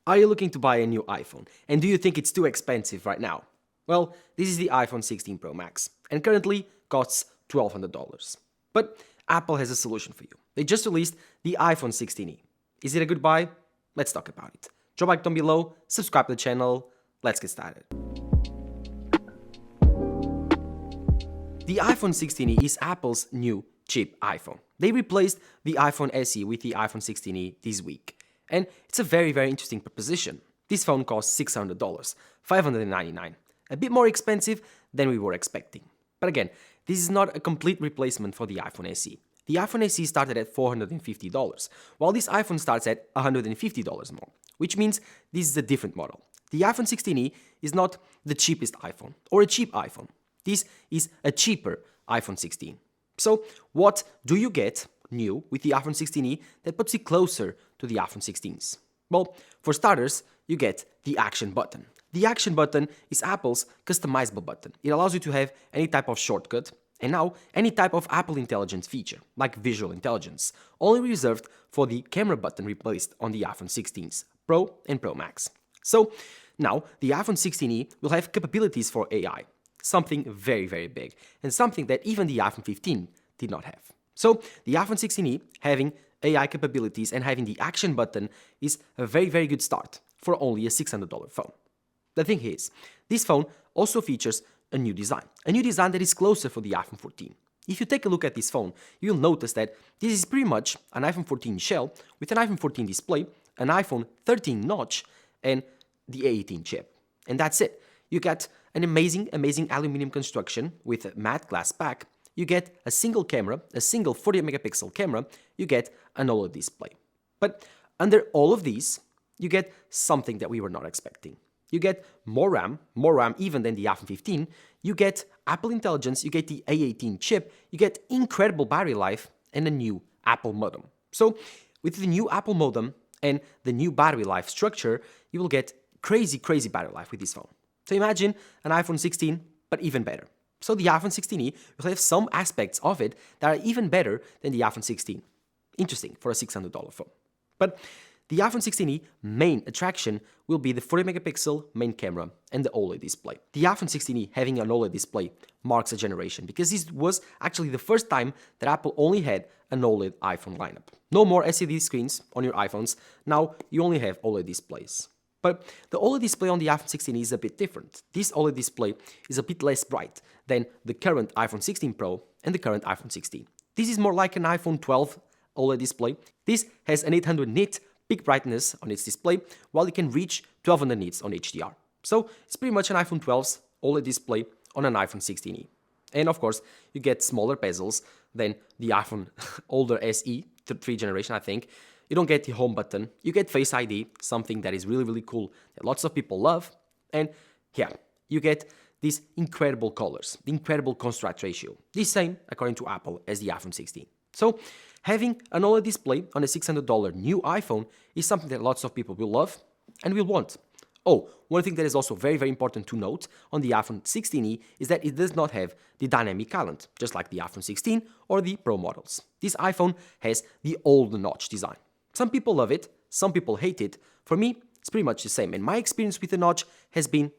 Are you looking to buy a new iPhone? And do you think it's too expensive right now? Well, this is the iPhone 16 Pro Max, and currently costs $1,200. But Apple has a solution for you. They just released the iPhone 16e. Is it a good buy? Let's talk about it. Drop a like down below, subscribe to the channel, let's get started. The iPhone 16e is Apple's new cheap iPhone. They replaced the iPhone SE with the iPhone 16e this week. And it's a very interesting proposition. This phone costs $600, $599, a bit more expensive than we were expecting. But again, this is not a complete replacement for the iPhone SE. The iPhone SE started at $450, while this iPhone starts at $150 more, which means this is a different model. The iPhone 16e is not the cheapest iPhone or a cheap iPhone. This is a cheaper iPhone 16. So what do you get new with the iPhone 16e that puts it closer to the iPhone 16s? Well, for starters, you get the Action button. The Action button is Apple's customizable button. It allows you to have any type of shortcut and now any type of Apple Intelligence feature, like visual intelligence, only reserved for the camera button replaced on the iPhone 16s, Pro and Pro Max. So now the iPhone 16e will have capabilities for AI, something very big, and something that even the iPhone 15 did not have. So the iPhone 16e having AI capabilities and having the Action button is a very good start for only a $600 phone. The thing is, this phone also features a new design that is closer for the iPhone 14. If you take a look at this phone, you'll notice that this is pretty much an iPhone 14 shell with an iPhone 14 display, an iPhone 13 notch, and the A18 chip. And that's it. You get an amazing aluminum construction with a matte glass back. You get a single camera, a single 48 megapixel camera, you get an OLED display. But under all of these, you get something that we were not expecting. You get more RAM even than the iPhone 15, you get Apple Intelligence, you get the A18 chip, you get incredible battery life, and a new Apple modem. So with the new Apple modem and the new battery life structure, you will get crazy battery life with this phone. So imagine an iPhone 16, but even better. So the iPhone 16e will have some aspects of it that are even better than the iPhone 16. Interesting for a $600 phone. But the iPhone 16e main attraction will be the 40 megapixel main camera and the OLED display. The iPhone 16e having an OLED display marks a generation because this was actually the first time that Apple only had an OLED iPhone lineup. No more LCD screens on your iPhones, now you only have OLED displays. But the OLED display on the iPhone 16 is a bit different. This OLED display is a bit less bright than the current iPhone 16 Pro and the current iPhone 16. This is more like an iPhone 12 OLED display. This has an 800 nit peak brightness on its display, while it can reach 1200 nits on HDR. So it's pretty much an iPhone 12's OLED display on an iPhone 16e. And of course, you get smaller bezels than the iPhone older SE, 3 generation I think. You don't get the home button, you get Face ID, something that is really cool that lots of people love. And yeah, you get these incredible colors, the incredible contrast ratio, the same according to Apple as the iPhone 16. So having an OLED display on a $600 new iPhone is something that lots of people will love and will want. Oh, one thing that is also very important to note on the iPhone 16e is that it does not have the dynamic island, just like the iPhone 16 or the Pro models. This iPhone has the old notch design. Some people love it, some people hate it. For me, it's pretty much the same, and my experience with the notch has been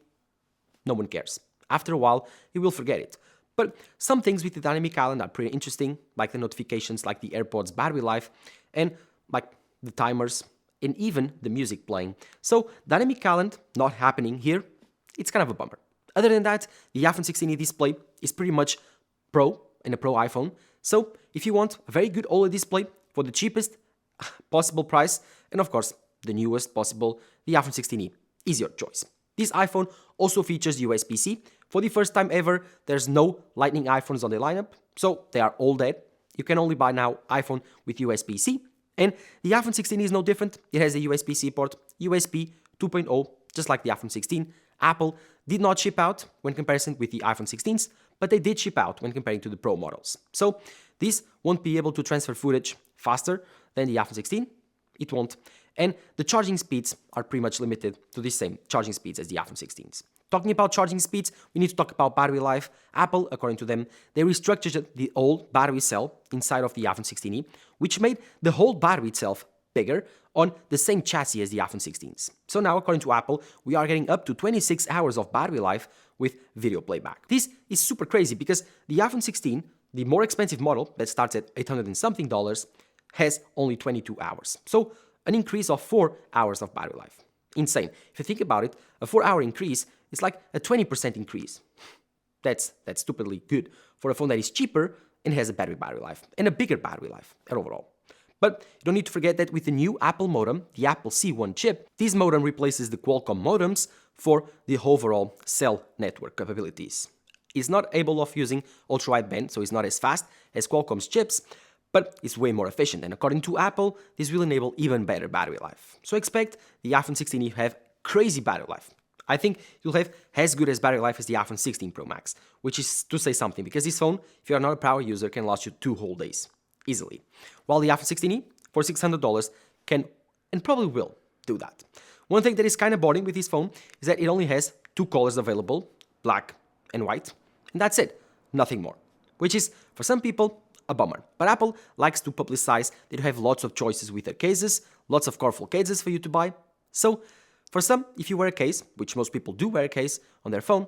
no one cares. After a while, you will forget it. But some things with the dynamic island are pretty interesting, like the notifications, like the AirPods battery life, and like the timers, and even the music playing. So dynamic island not happening here, it's kind of a bummer. Other than that, the iPhone 16e display is pretty much Pro and a Pro iPhone. So if you want a very good OLED display for the cheapest possible price, and of course the newest possible, the iPhone 16e is your choice. This iPhone also features USB-C. For the first time ever, there's no Lightning iPhones on the lineup, so they are all dead. You can only buy now iPhone with USB-C, and the iPhone 16 is no different. It has a USB-C port, USB 2.0, just like the iPhone 16. Apple did not ship out when comparison with the iPhone 16s, but they did ship out when comparing to the Pro models. So this won't be able to transfer footage faster than the iPhone 16. It won't. And the charging speeds are pretty much limited to the same charging speeds as the iPhone 16s. Talking about charging speeds, we need to talk about battery life. Apple, according to them, they restructured the old battery cell inside of the iPhone 16e, which made the whole battery itself bigger on the same chassis as the iPhone 16s. So now, according to Apple, we are getting up to 26 hours of battery life with video playback. This is super crazy because the iPhone 16, the more expensive model that starts at $800 and something, has only 22 hours. So an increase of 4 hours of battery life. Insane. If you think about it, a 4-hour increase is like a 20% increase. That's stupidly good for a phone that is cheaper and has a better battery life and a bigger battery life overall. But you don't need to forget that with the new Apple modem, the Apple C1 chip, this modem replaces the Qualcomm modems for the overall cell network capabilities. It's not able of using ultra-wideband, so it's not as fast as Qualcomm's chips, but it's way more efficient, and according to Apple, this will enable even better battery life. So expect the iPhone 16e to have crazy battery life. I think you'll have as good as battery life as the iPhone 16 Pro Max, which is to say something, because this phone, if you are not a power user, can last you 2 whole days, easily. While the iPhone 16e, for $600, can and probably will do that. One thing that is kind of boring with this phone is that it only has 2 colors available, black and white, and that's it, nothing more. Which is, for some people, a bummer. But Apple likes to publicize that you have lots of choices with their cases, lots of colorful cases for you to buy. So, for some, if you wear a case, which most people do wear a case on their phone,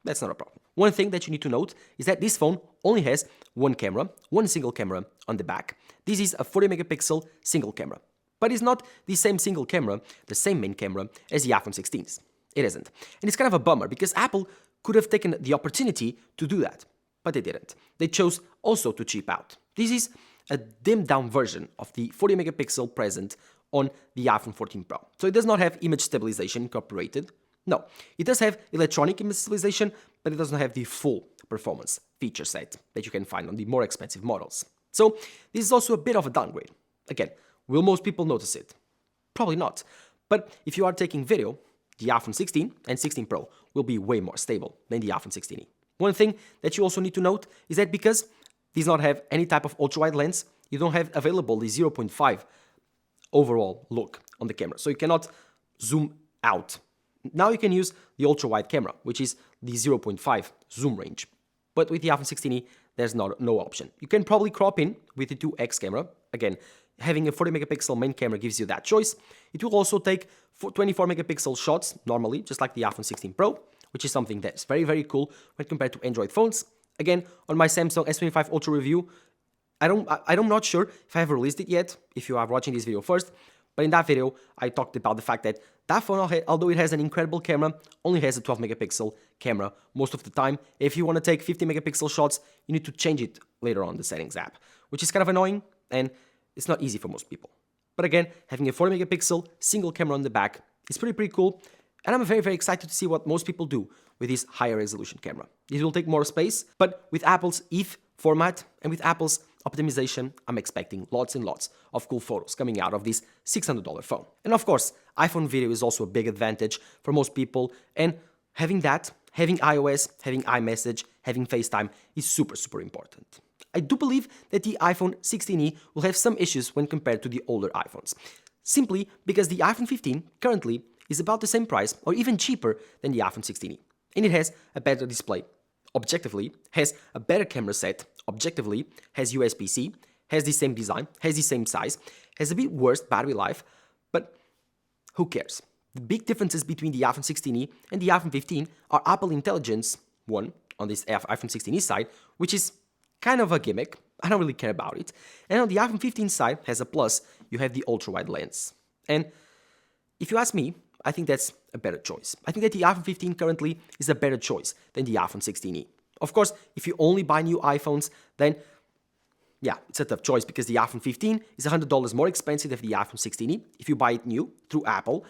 that's not a problem. One thing that you need to note is that this phone only has one camera, one single camera on the back. This is a 40 megapixel single camera. But it's not the same single camera, the same main camera as the iPhone 16s. It isn't. And it's kind of a bummer because Apple could have taken the opportunity to do that. But they didn't. They chose also to cheap out. This is a dimmed down version of the 40 megapixel present on the iPhone 14 Pro. So it does not have image stabilization incorporated. No, it does have electronic image stabilization, but it does not have the full performance feature set that you can find on the more expensive models. So this is also a bit of a downgrade. Again, will most people notice it? Probably not. But if you are taking video, the iPhone 16 and 16 Pro will be way more stable than the iPhone 16e. One thing that you also need to note is that because these not have any type of ultra-wide lens, you don't have available the 0.5 overall look on the camera. So you cannot zoom out. Now you can use the ultra-wide camera, which is the 0.5 zoom range. But with the iPhone 16e, there's no option. You can probably crop in with the 2x camera. Again, having a 40 megapixel main camera gives you that choice. It will also take 24 megapixel shots normally, just like the iPhone 16 Pro, which is something that's very, very cool when compared to Android phones. Again, on my Samsung S25 Ultra review, I'm not sure if I have released it yet, if you are watching this video first, but in that video, I talked about the fact that that phone, although it has an incredible camera, only has a 12 megapixel camera most of the time. If you want to take 50 megapixel shots, you need to change it later on the settings app, which is kind of annoying, and it's not easy for most people. But again, having a 40 megapixel single camera on the back is pretty cool, and I'm very, very excited to see what most people do with this higher resolution camera. It will take more space, but with Apple's ETH format and with Apple's optimization, I'm expecting lots and lots of cool photos coming out of this $600 phone. And of course, iPhone video is also a big advantage for most people, and having that, having iOS, having iMessage, having FaceTime is super important. I do believe that the iPhone 16e will have some issues when compared to the older iPhones, simply because the iPhone 15 currently is about the same price or even cheaper than the iPhone 16e, and it has a better display, objectively, has a better camera set, objectively, has USB-C, has the same design, has the same size, has a bit worse battery life, but who cares? The big differences between the iPhone 16e and the iPhone 15 are Apple Intelligence, one, on this iPhone 16e side, which is kind of a gimmick, I don't really care about it, and on the iPhone 15 side, has a plus, you have the ultra-wide lens. And if you ask me, I think that's a better choice. I think that the iPhone 15 currently is a better choice than the iPhone 16e. Of course, if you only buy new iPhones, then yeah, it's a tough choice because the iPhone 15 is $100 more expensive than the iPhone 16e if you buy it new through Apple.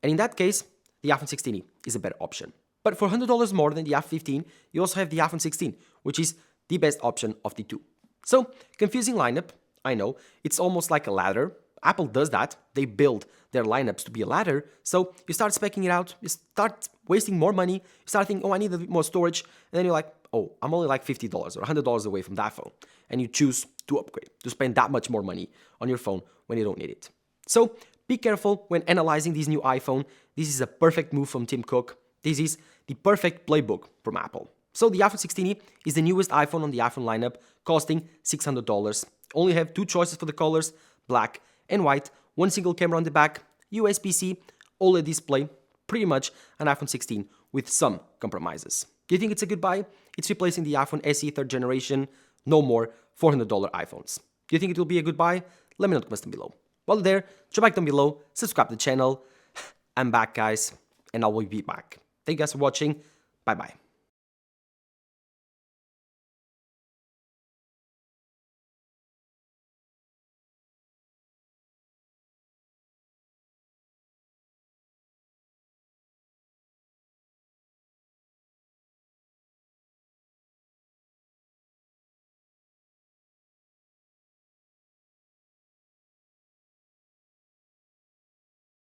And in that case, the iPhone 16e is a better option. But for $100 more than the iPhone 15, you also have the iPhone 16, which is the best option of the two. So, confusing lineup, I know, it's almost like a ladder. Apple does that, they build their lineups to be a ladder, so you start speccing it out, you start wasting more money, you start thinking, oh, I need a bit more storage, and then you're like, oh, I'm only like $50 or $100 away from that phone, and you choose to upgrade, to spend that much more money on your phone when you don't need it. So, be careful when analyzing this new iPhone. This is a perfect move from Tim Cook. This is the perfect playbook from Apple. So the iPhone 16e is the newest iPhone on the iPhone lineup, costing $600. Only have two choices for the colors, black and white, one single camera on the back, USB-C, OLED display, pretty much an iPhone 16 with some compromises. Do you think it's a good buy? It's replacing the iPhone SE 3rd generation, no more $400 iPhones. Do you think it will be a good buy? Let me know in the comments down below. While you're there, drop a like down below, subscribe to the channel. I'm back, guys, and I will be back. Thank you guys for watching. Bye bye.